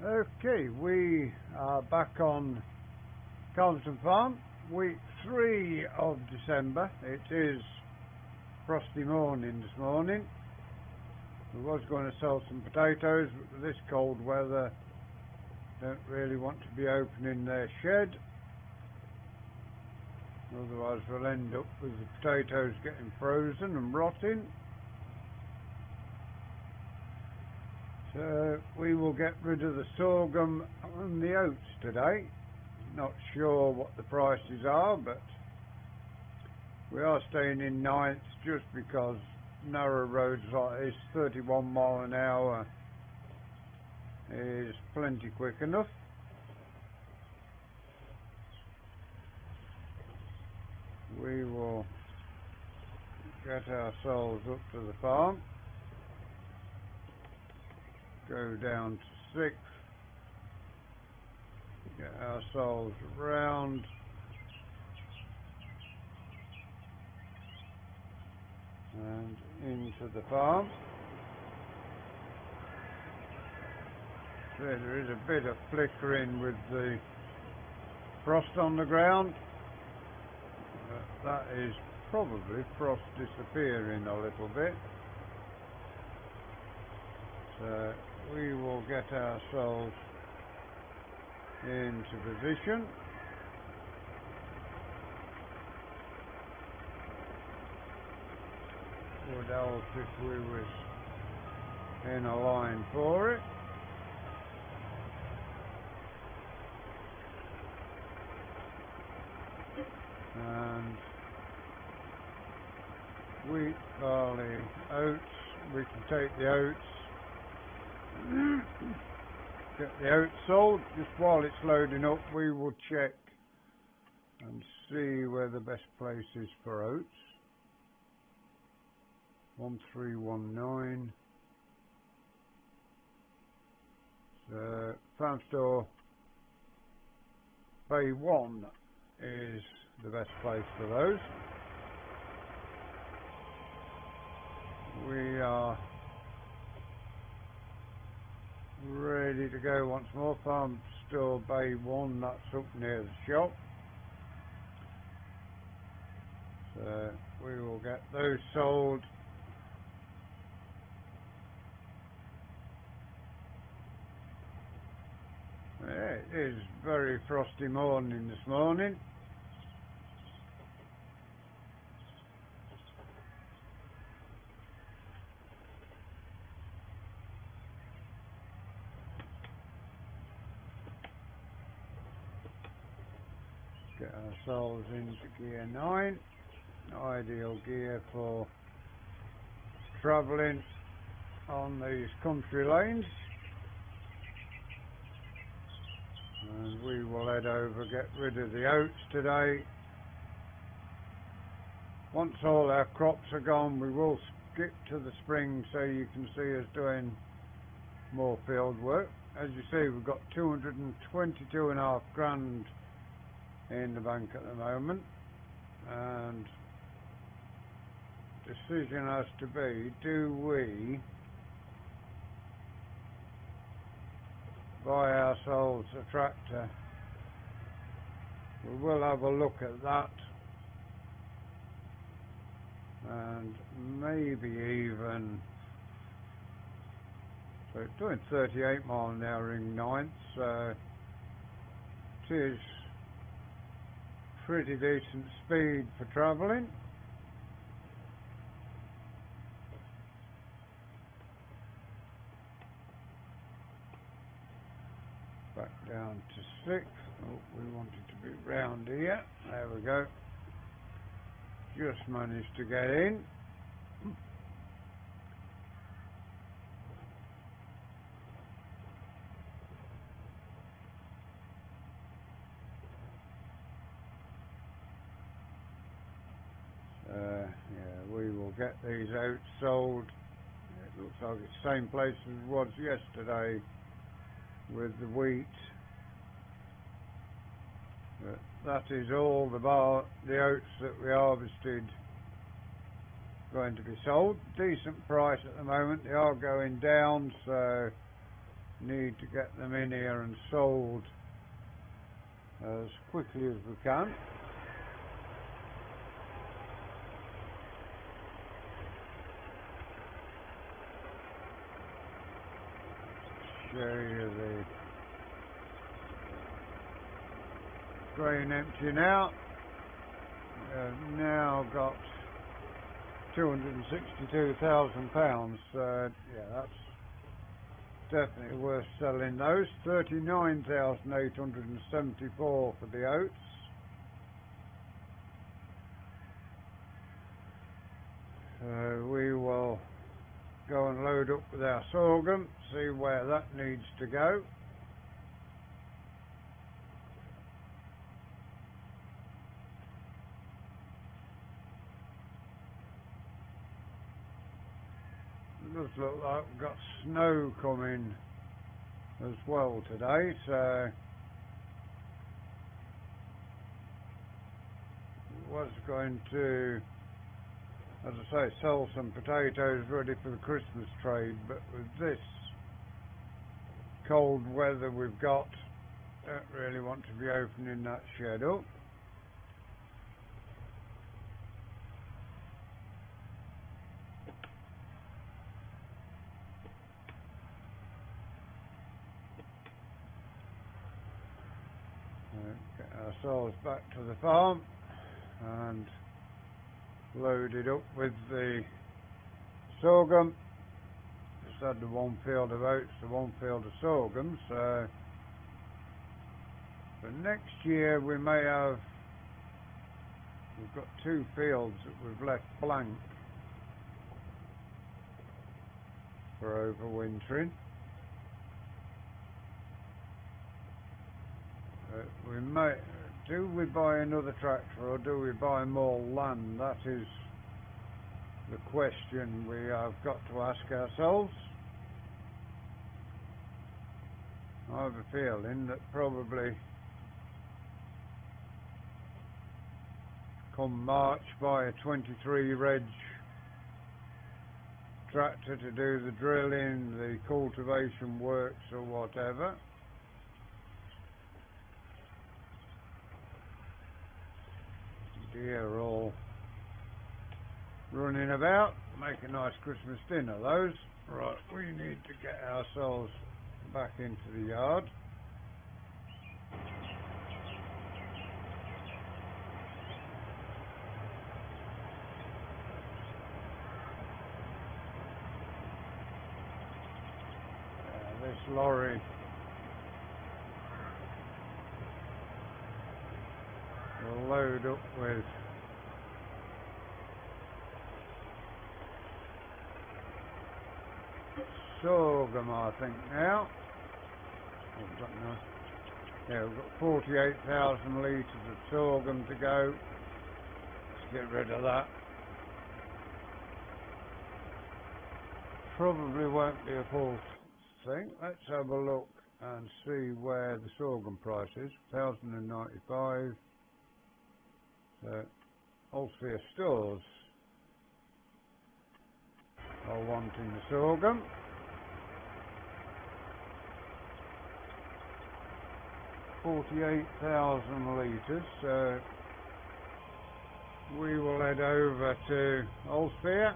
Okay, we are back on Calmsden Farm, week 3 of December. It is frosty morning this morning. We was going to sell some potatoes, but with this cold weather, don't really want to be opening their shed. Otherwise we'll end up with the potatoes getting frozen and rotting. So we will get rid of the sorghum and the oats today. Not sure what the prices are, but we are staying in ninths just because narrow roads like this, 31 mile an hour is plenty quick enough. We will get ourselves up to the farm, go down to 6, get ourselves round and into the farm. So there is a bit of flickering with the frost on the ground, but that is probably frost disappearing a little bit. So we will get ourselves into position. Would help if we was in a line for it. And wheat, barley, oats. We can take the oats. Get the oats sold. Just while it's loading up, we will check and see where the best place is for oats. 1319. So farm store Bay 1 is the best place for those. We are ready to go once more. Farm store Bay 1, that's up near the shop. So we will get those sold. It is very frosty morning this morning. Get ourselves into gear 9, ideal gear for travelling on these country lanes. And we will head over, get rid of the oats today. Once all our crops are gone, we will skip to the spring so you can see us doing more field work. As you see, we've got 222.5 grand in the bank at the moment, and decision has to be, do we buy ourselves a tractor? We will have a look at that, and maybe even, so it's doing 38 mile an hour in ninth, so it is pretty decent speed for travelling. Back down to 6. Oh, we wanted to be round here. There we go. Just managed to get in. Yeah, we will get these oats sold. It looks like it's the same place as it was yesterday with the wheat. But that is all the oats that we harvested going to be sold. Decent price at the moment. They are going down, so need to get them in here and sold as quickly as we can. Show you the grain empty now. We've now got £262,000, so yeah, that's definitely worth selling those. 39,874 for the oats. We will go and load up with our sorghum, see where that needs to go. It does look like we've got snow coming as well today, so I was going to, as I say, sell some potatoes ready for the Christmas trade, but with this cold weather we've got, don't really want to be opening that shed up. Get ourselves back to the farm and load it up with the sorghum. Just had the one field of oats, the one field of sorghum, so for next year we may have, we've got 2 fields that we've left blank for overwintering. We might, do we buy another tractor or do we buy more land? That is the question we have got to ask ourselves. I have a feeling that probably come March buy a 23 reg tractor to do the drilling, the cultivation works or whatever. Deer all running about. Make a nice Christmas dinner, those. Right, we need to get ourselves back into the yard. This lorry will load up with sorghum, I think now. Oh, I don't know. Yeah, we've got 48,000 litres of sorghum to go. Let's get rid of that. Probably won't be a full thing. Let's have a look and see where the sorghum price is. 1,095. Ulster stores are wanting the sorghum. £48,000 litres, so we will head over to Ulster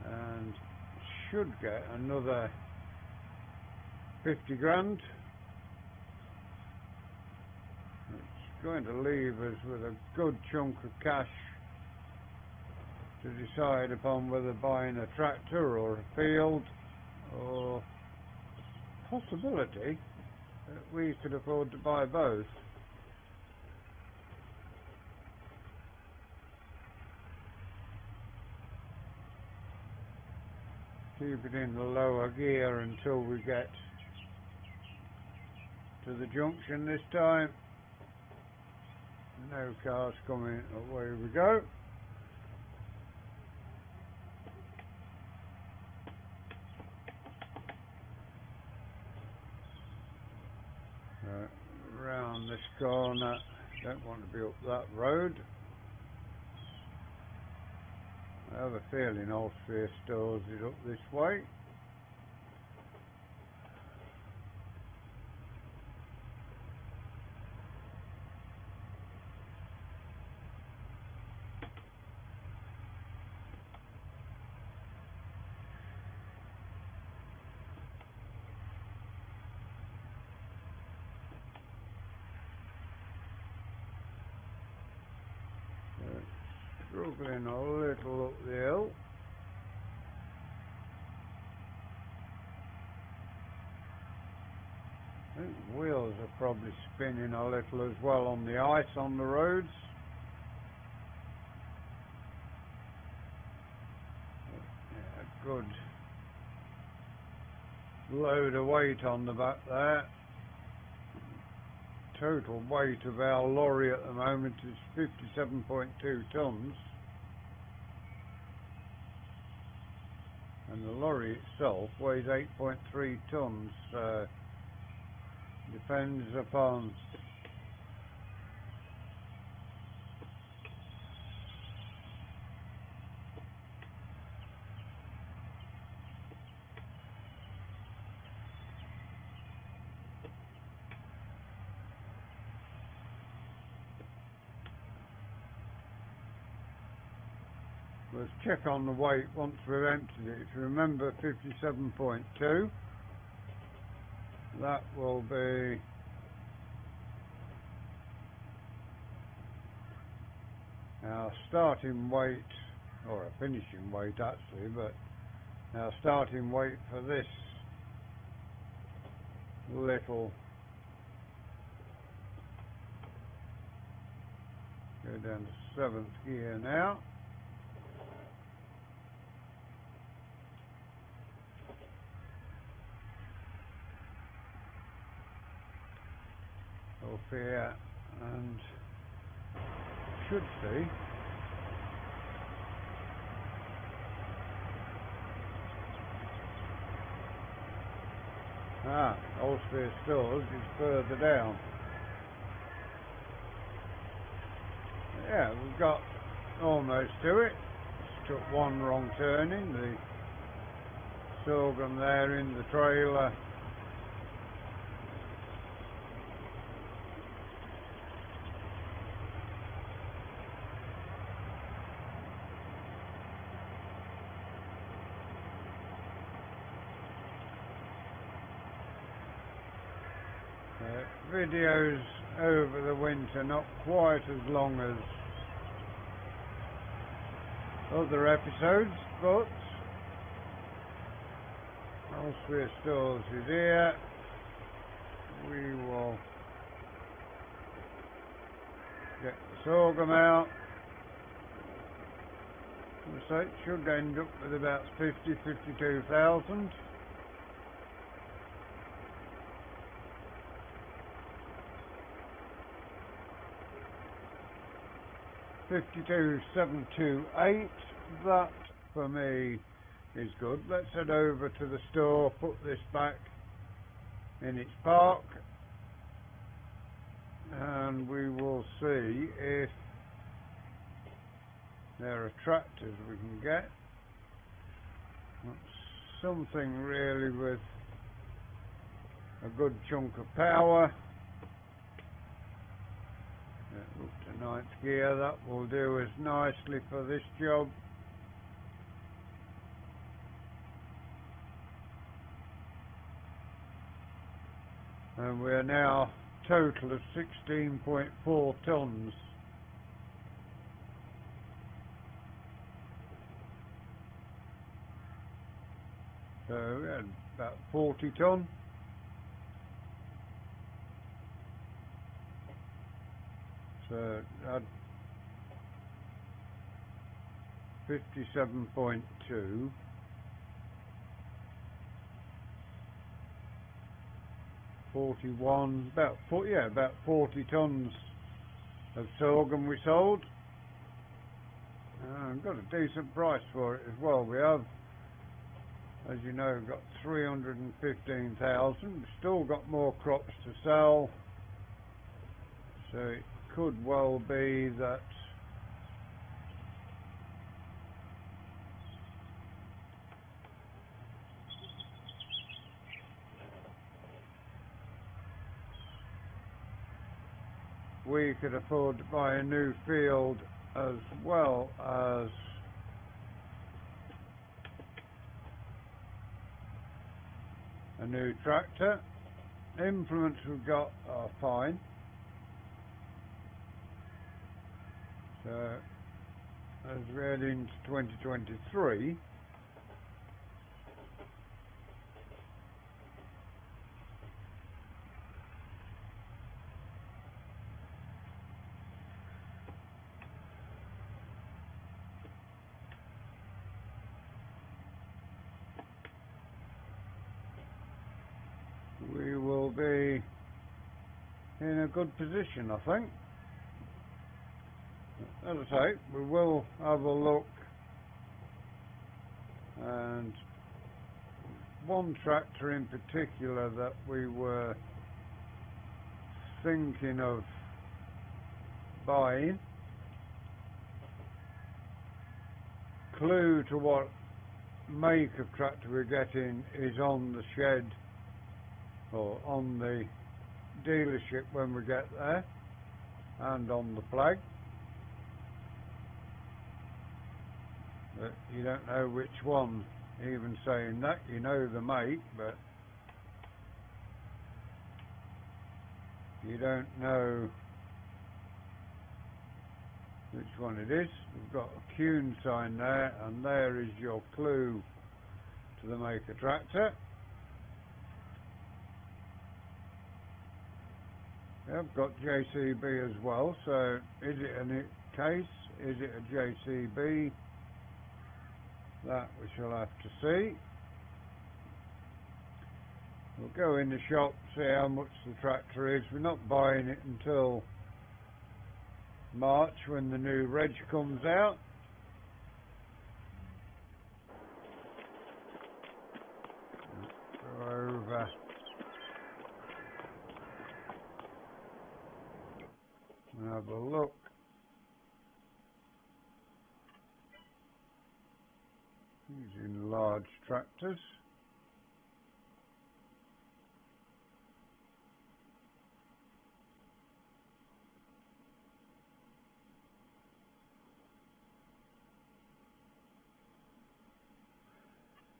and should get another 50 grand. It's going to leave us with a good chunk of cash to decide upon whether buying a tractor or a field, or possibility that we could afford to buy both. Keep it in the lower gear until we get to the junction this time. No cars coming, away we go. Round this corner, don't want to be up that road. I have a feeling Austria stores it up this way. Struggling a little up the hill. I think the wheels are probably spinning a little as well on the ice on the roads. Yeah, good load of weight on the back there. Total weight of our lorry at the moment is 57.2 tonnes, and the lorry itself weighs 8.3 tonnes. Depends upon let's check on the weight once we've emptied it. If you remember 57.2, that will be our starting weight, or a finishing weight actually, but our starting weight for this little, go down to 7th gear now. Up here, and should see Austria Stores is further down. Yeah, we've got almost to it. Just took one wrong turning. The sorghum there in the trailer videos over the winter, not quite as long as other episodes, but Austria Stores is here. We will get the sorghum out. So it should end up with about 52,000. $52,728. That for me is good. Let's head over to the store, put this back in its park, and we will see if there are tractors we can get. Something really with a good chunk of power. Up to 9th gear, that will do us nicely for this job. And we're now total of 16.4 tonnes. So we had about 40 tonne. So at 57.2, 41, about 40 tonnes of sorghum we sold. And got a decent price for it as well. We have, as you know, got 315,000. We've still got more crops to sell, so it could well be that we could afford to buy a new field as well as a new tractor. Implements we've got are fine, so as we head into 2023, we will be in a good position, I think. As I say, we will have a look, and one tractor in particular that we were thinking of buying. Clue to what make of tractor we're getting is on the shed or on the dealership when we get there, and on the flag. But you don't know which one. Even saying that, you know the make, but you don't know which one it is. We've got a Kuhn sign there, and there is your clue to the make of tractor. I've got JCB as well, so is it a case? Is it a JCB? That we shall have to see. We'll go in the shop, see how much the tractor is. We're not buying it until March when the new reg comes out. Go over. And have a look. Using large tractors.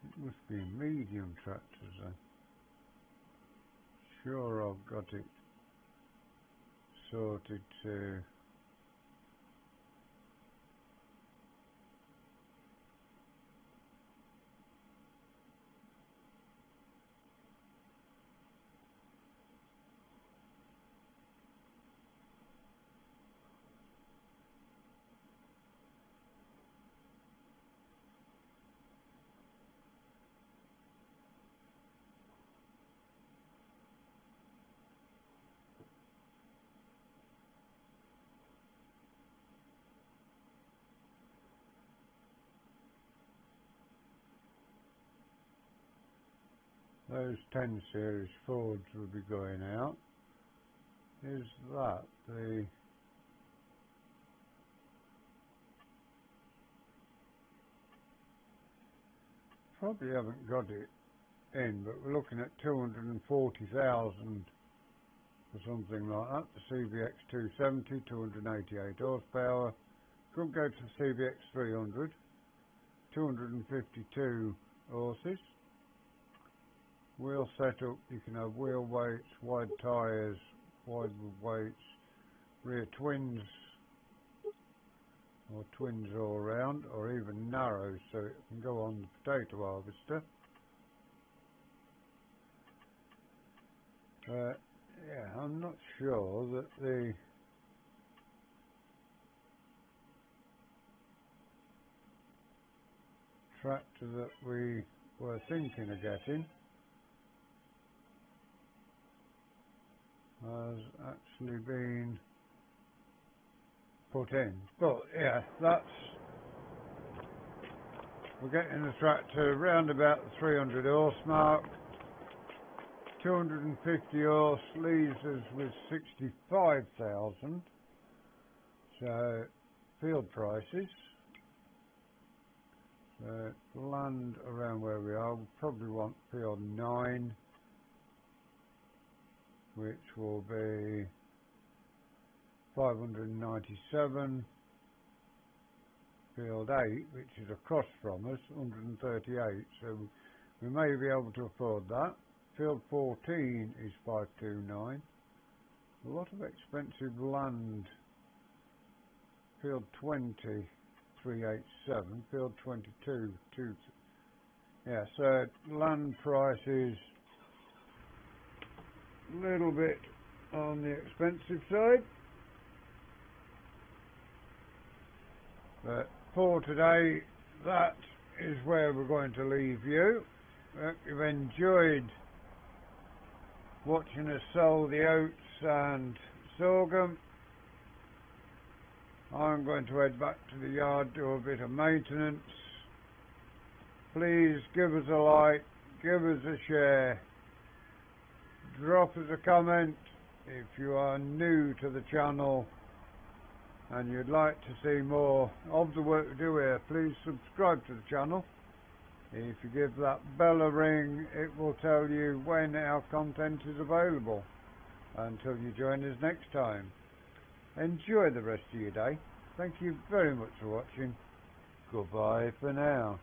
It must be medium tractors then. Sure, I've got it sorted to those 10 series Fords will be going out. Is that the probably haven't got it in, but we're looking at 240,000 or something like that. The CBX 270, 288 horsepower. Could go to the CBX 300, 252 horses. Wheel setup, you can have wheel weights, wide tyres, wide weights, rear twins, or twins all round, or even narrows, so it can go on the potato harvester. Yeah, I'm not sure that the tractor that we were thinking of getting has actually been put in. But yeah, we're getting the tractor round about the 300 horse mark. 250 horse leaves us with 65,000. So field prices. So land around where we are, we'll probably want field 9, which will be 597. Field 8, which is across from us, 138, so we may be able to afford that. Field 14 is 529. A lot of expensive land. Field 20, 387. Field 22, 2. Yeah, so land prices a little bit on the expensive side. But for today, that is where we're going to leave you. Hope you've enjoyed watching us sow the oats and sorghum. I'm going to head back to the yard, do a bit of maintenance. Please give us a like, give us a share, drop us a comment if you are new to the channel and you'd like to see more of the work we do here. Please subscribe to the channel. If you give that bell a ring, it will tell you when our content is available. Until you join us next time, enjoy the rest of your day. Thank you very much for watching. Goodbye for now.